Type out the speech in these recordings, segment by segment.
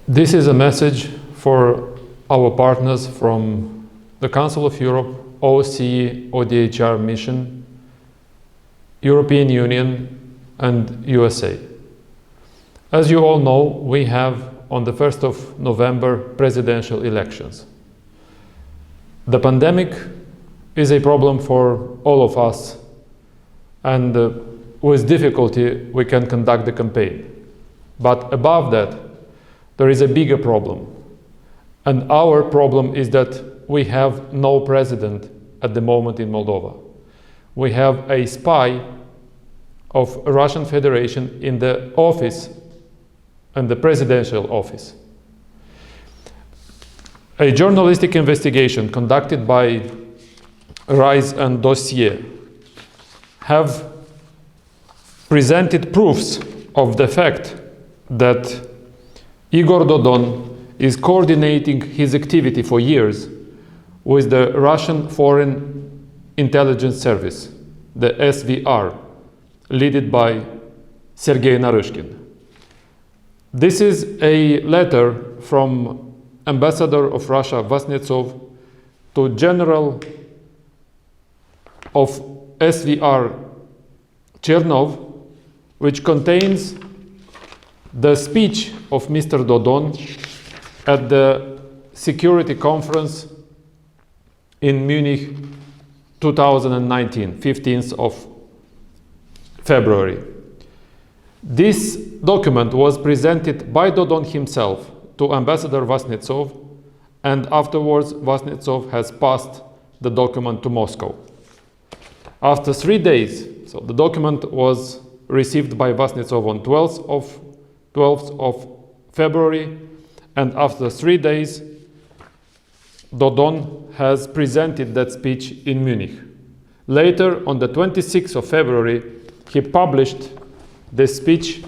This is a message for our partners from the Council of Europe, OSCE-ODIHR mission, European Union and USA. As you all know, we have on the 1st of November presidential elections. The pandemic is a problem for all of us, and with difficulty we can conduct the campaign. But above that, there is a bigger problem. And our problem is that we have no president at the moment in Moldova. We have a spy of Russian Federation in the office, and the presidential office. A journalistic investigation conducted by RISE and Dossier have presented proofs of the fact that Igor Dodon is coordinating his activity for years with the Russian Foreign Intelligence Service, the SVR, led by Sergei Naryshkin. This is a letter from Ambassador of Russia Vasnetsov to General of SVR Chernov, which contains the speech of Mr. Dodon at the security conference in Munich 2019, 15th of February. This document was presented by Dodon himself to Ambassador Vasnetsov, and afterwards Vasnetsov has passed the document to Moscow. After 3 days, so the document was received by Vasnetsov on 12th of February, and after 3 days Dodon has presented that speech in Munich. Later, on the 26th of February, he published this speech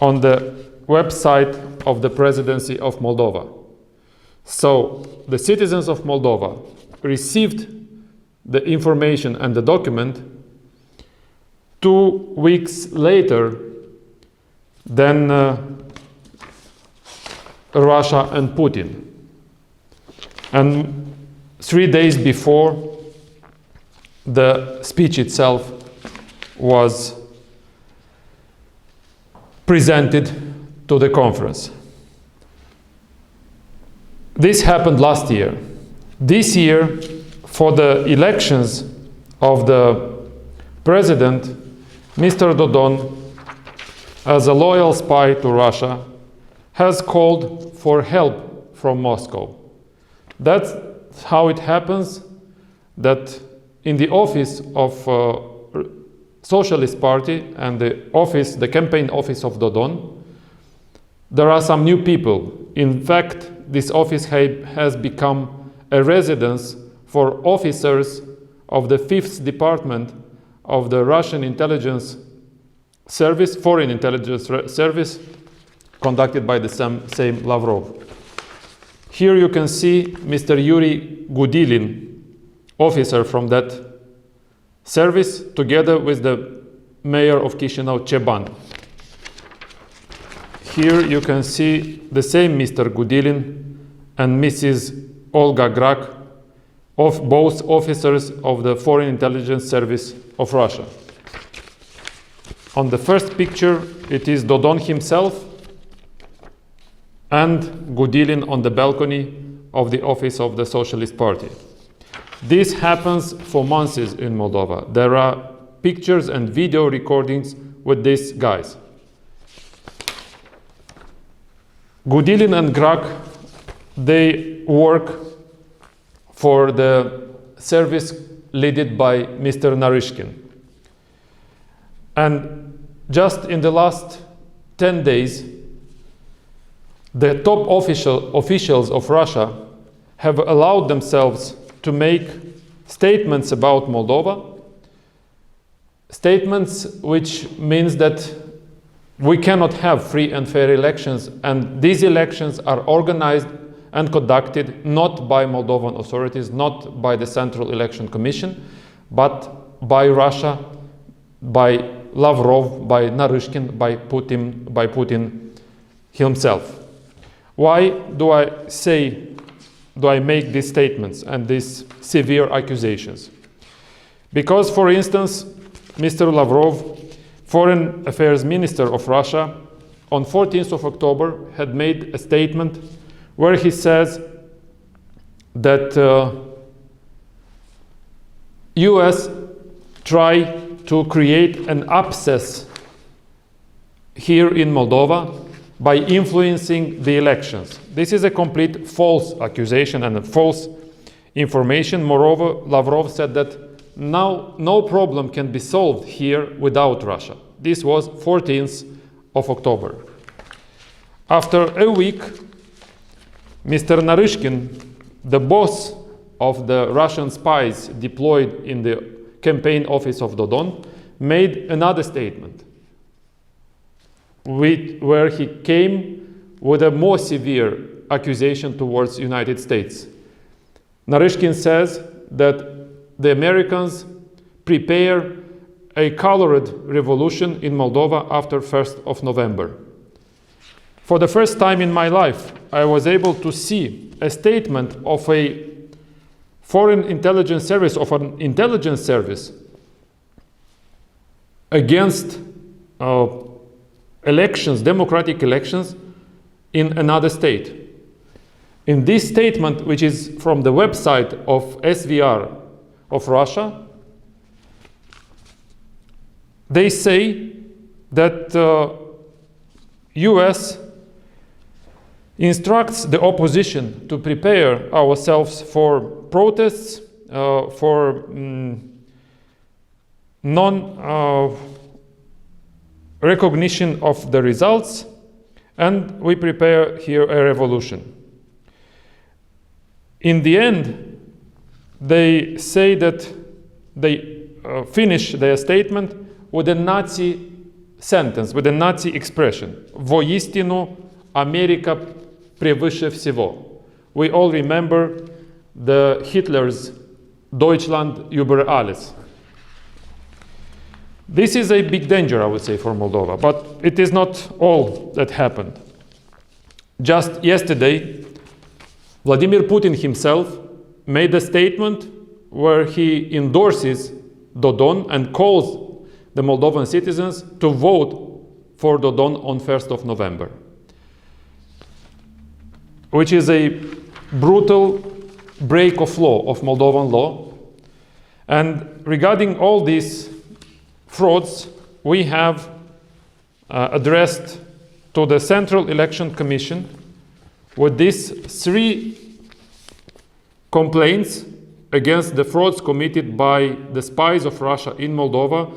on the website of the Presidency of Moldova. So the citizens of Moldova received the information and the document 2 weeks later than Russia and Putin, and 3 days before the speech itself was presented to the conference. This happened last year. This year, for the elections of the president, Mr. Dodon, as a loyal spy to Russia, has called for help from Moscow. That's how it happens that in the office of Socialist Party and the campaign office of Dodon, there are some new people. In fact, this office has become a residence for officers of the 5th Department of the Russian Intelligence Service, Foreign Intelligence Service, conducted by the same Lavrov. Here you can see Mr. Yuri Gudilin, officer from that service, together with the mayor of Chisinau, Cheban. Here you can see the same Mr. Gudilin and Mrs. Olga Grak, of both officers of the Foreign Intelligence Service of Russia. On the first picture, it is Dodon himself and Gudilin on the balcony of the office of the Socialist Party. This happens for months in Moldova. There are pictures and video recordings with these guys. Gudilin and Grak, they work for the service led by Mr. Naryshkin. And just in the last 10 days, the top officials of Russia have allowed themselves to make statements about Moldova, statements which means that we cannot have free and fair elections, and these elections are organized and conducted not by Moldovan authorities, not by the Central Election Commission, but by Russia, by Lavrov, by Naryshkin, by Putin himself. Why do I make these statements and these severe accusations? Because, for instance, Mr. Lavrov, Foreign Affairs Minister of Russia, on 14th of October had made a statement where he says that US try to create an abscess here in Moldova by influencing the elections. This is a complete false accusation and a false information. Moreover, Lavrov said that now no problem can be solved here without Russia. This was 14th of October. After a week, Mr. Naryshkin, the boss of the Russian spies deployed in the campaign office of Dodon, made another statement where he came with a more severe accusation towards the United States. Naryshkin says that the Americans prepare a colored revolution in Moldova after 1st of November. For the first time in my life, I was able to see a statement of a foreign intelligence service, of an intelligence service, against elections, democratic elections in another state. In this statement, which is from the website of SVR of Russia, they say that US instructs the opposition to prepare ourselves for protests, for non-recognition of the results, and we prepare here a revolution. In the end, they say that they finish their statement with a Nazi sentence, with a Nazi expression. Voistinu, America prevыше всего. We all remember the Hitler's Deutschland über alles. This is a big danger, I would say, for Moldova, but it is not all that happened. Just yesterday, Vladimir Putin himself made a statement where he endorses Dodon and calls the Moldovan citizens to vote for Dodon on 1st of November, which is a brutal break of law, of Moldovan law. And regarding all these frauds, we have addressed to the Central Election Commission with these 3 complaints against the frauds committed by the spies of Russia in Moldova,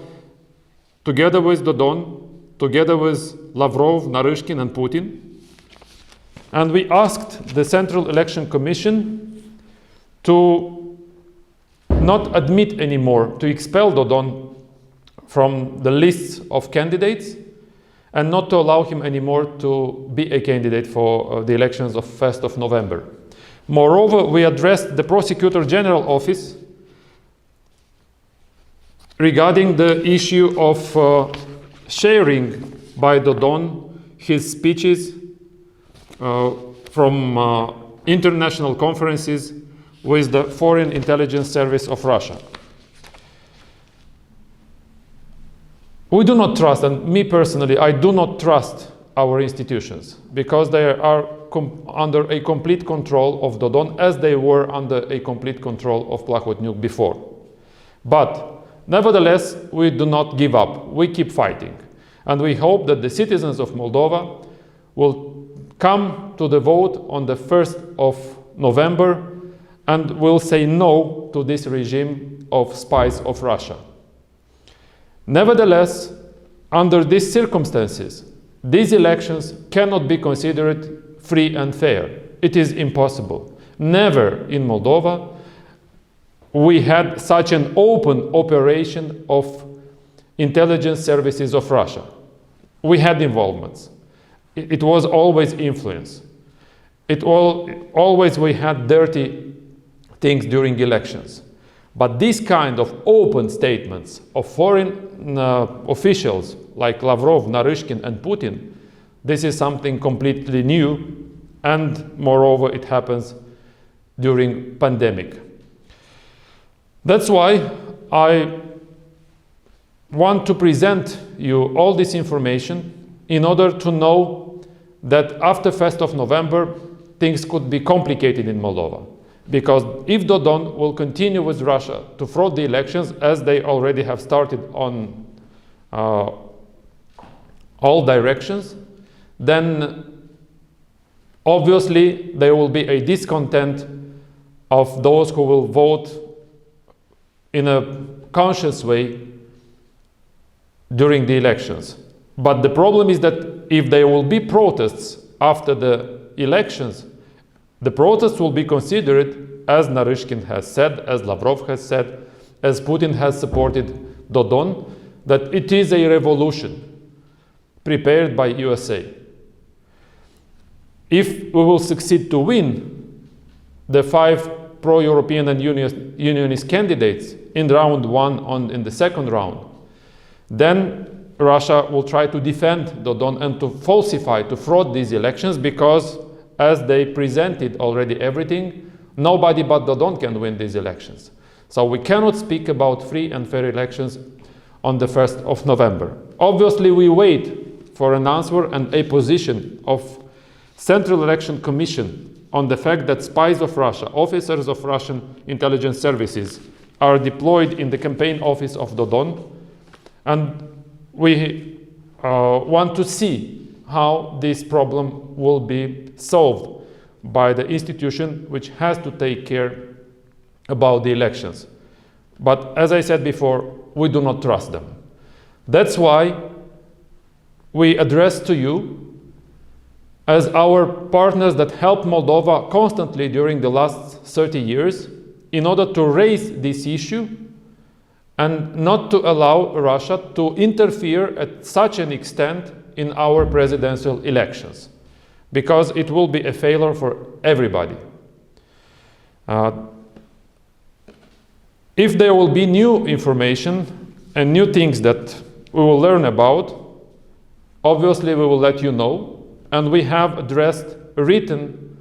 together with Dodon, together with Lavrov, Naryshkin, and Putin. And we asked the Central Election Commission to not admit anymore, to expel Dodon from the lists of candidates, and not to allow him anymore to be a candidate for the elections of 1st of November. Moreover, we addressed the Prosecutor General Office regarding the issue of sharing by Dodon his speeches from international conferences with the Foreign Intelligence Service of Russia. We do not trust, and me personally, I do not trust our institutions, because they are under a complete control of Dodon, as they were under a complete control of Plahotniuc before. But nevertheless, we do not give up. We keep fighting. And we hope that the citizens of Moldova will come to the vote on the 1st of November and will say no to this regime of spies of Russia. Nevertheless, under these circumstances, these elections cannot be considered free and fair. It is impossible. Never in Moldova we had such an open operation of intelligence services of Russia. We had involvements. It was always influence. Always we had dirty things during elections. But this kind of open statements of foreign officials like Lavrov, Naryshkin, and Putin, this is something completely new, and moreover it happens during pandemic. That's why I want to present you all this information in order to know that after 1st of November things could be complicated in Moldova. Because if Dodon will continue with Russia to fraud the elections, as they already have started on all directions, then obviously there will be a discontent of those who will vote in a conscious way during the elections. But the problem is that if there will be protests after the elections, the protests will be considered, as Naryshkin has said, as Lavrov has said, as Putin has supported Dodon, that it is a revolution prepared by USA. If we will succeed to win the 5 pro-European and unionist candidates in round 1 in the second round, then Russia will try to defend Dodon and to falsify, to fraud these elections, because as they presented already everything, nobody but Dodon can win these elections. So we cannot speak about free and fair elections on the 1st of November. Obviously, we wait for an answer and a position of Central Election Commission on the fact that spies of Russia, officers of Russian intelligence services, are deployed in the campaign office of Dodon, and we want to see how this problem will be solved by the institution which has to take care about the elections. But as I said before, we do not trust them. That's why we address to you, as our partners that helped Moldova constantly during the last 30 years, in order to raise this issue and not to allow Russia to interfere at such an extent in our presidential elections, because it will be a failure for everybody. If there will be new information and new things that we will learn about, obviously we will let you know, and we have addressed written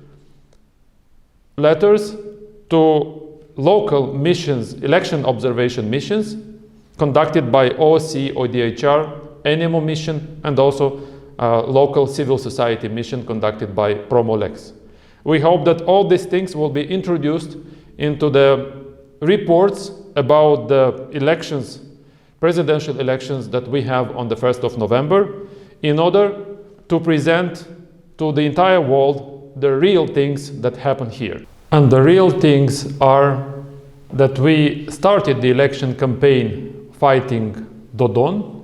letters to local missions, election observation missions, conducted by OSCE-ODIHR, ANIMO mission, and also local civil society mission conducted by Promolex. We hope that all these things will be introduced into the reports about the elections, presidential elections that we have on the 1st of November, in order to present to the entire world the real things that happen here. And the real things are that we started the election campaign fighting Dodon,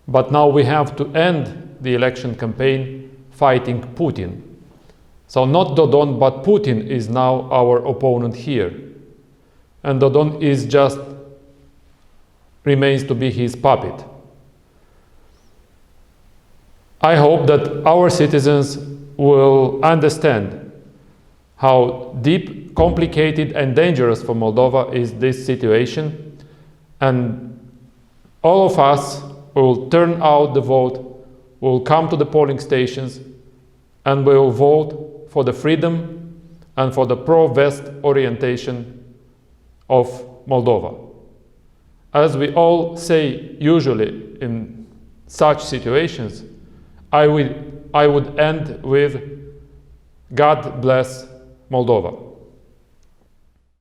but now we have to end the election campaign fighting Putin. So not Dodon, but Putin is now our opponent here. And Dodon is just remains to be his puppet. I hope that our citizens will understand how deep, complicated and dangerous for Moldova is this situation, and all of us will turn out the vote, will come to the polling stations, and we will vote for the freedom and for the pro-West orientation of Moldova. As we all say usually in such situations, I would end with God bless Moldova.